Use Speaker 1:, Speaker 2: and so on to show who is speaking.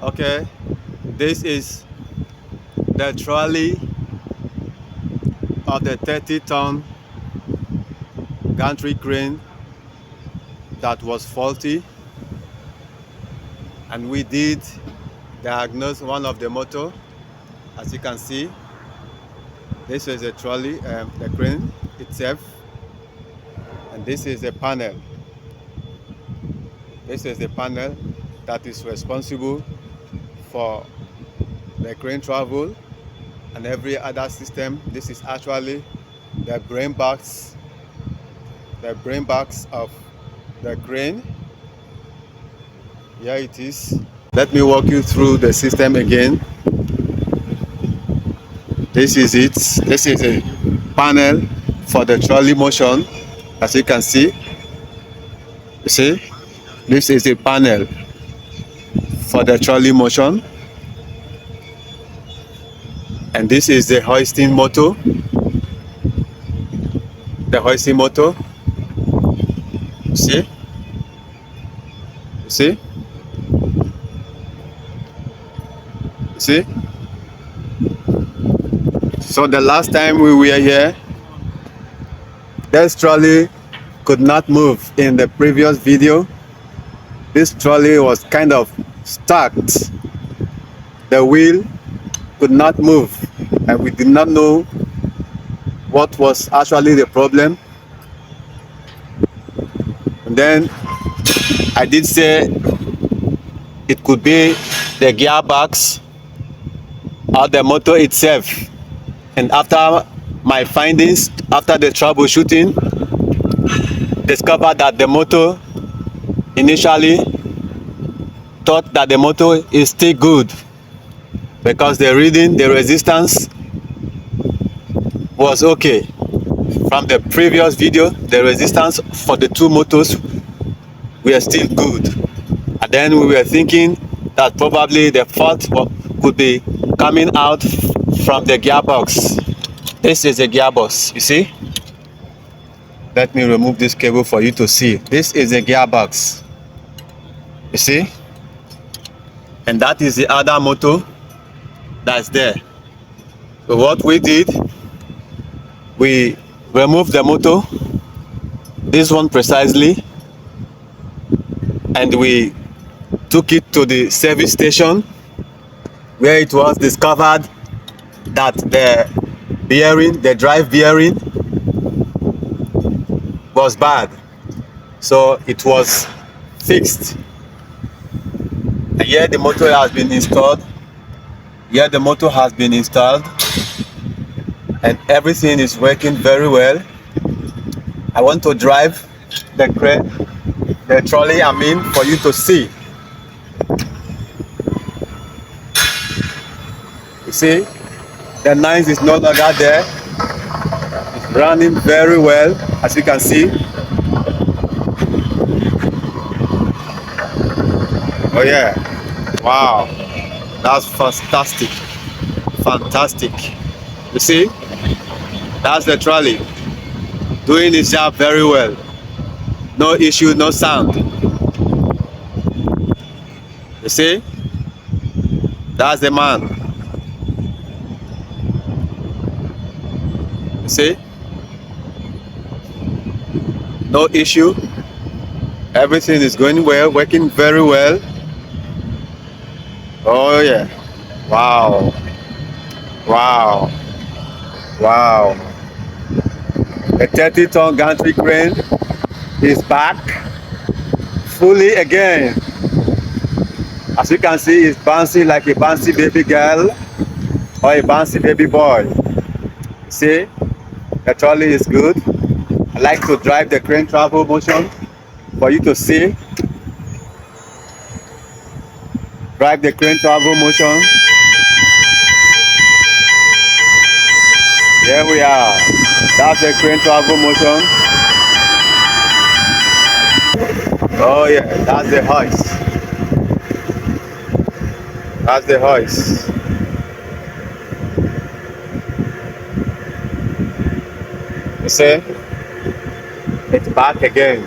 Speaker 1: Okay, this is the trolley of the 30-ton gantry crane that was faulty, and we did diagnose one of the motor. As you can see, this is a trolley, the crane itself, and this is the panel. This is the panel that is responsible for the crane travel and every other system. This is actually the brain box of the crane. Here it is. Let me walk you through the system again. This is it. This is a panel for the trolley motion. As you can see, you see, this is a panel for the trolley motion, and this is the hoisting motor. The hoisting motor. You see? You see? You see? So the last time we were here, this trolley could not move. In the previous video, this trolley was kind of stuck. The wheel could not move, and we did not know what was actually the problem. And then I did say it could be the gearbox or the motor itself. And after my findings, after the troubleshooting, discovered that the motor initially thought that the motor is still good, because the reading, the resistance was okay. From the previous video, the resistance for the two motors were still good. And then we were thinking that probably the fault could be coming out from the gearbox. This is a gearbox, you see? Let me remove this cable for you to see. This is a gearbox, you see? And that is the other motor that's there. So what we did, we removed the motor, this one precisely, and we took it to the service station, where it was discovered that the bearing, the drive bearing, was bad. So it was fixed. And here the motor has been installed. Here the motor has been installed, and everything is working very well. I want to drive the crane, the trolley, I mean, for you to see. You see, the noise is no longer there. It's running very well, as you can see. Oh yeah, wow, that's fantastic, fantastic. You see, that's the trolley doing its job very well. No issue, no sound. You see, that's the man. You see, no issue. Everything is going well, working very well. Oh yeah, wow, wow, wow. The 30-ton gantry crane is back fully again. As you can see, it's bouncing like a bouncy baby girl or a bouncy baby boy. See, the trolley is good. I like to drive the crane travel motion for you to see. Drive the crane travel motion. Here we are. That's the crane travel motion. Oh yeah, that's the hoist. That's the hoist. You see? It's back again.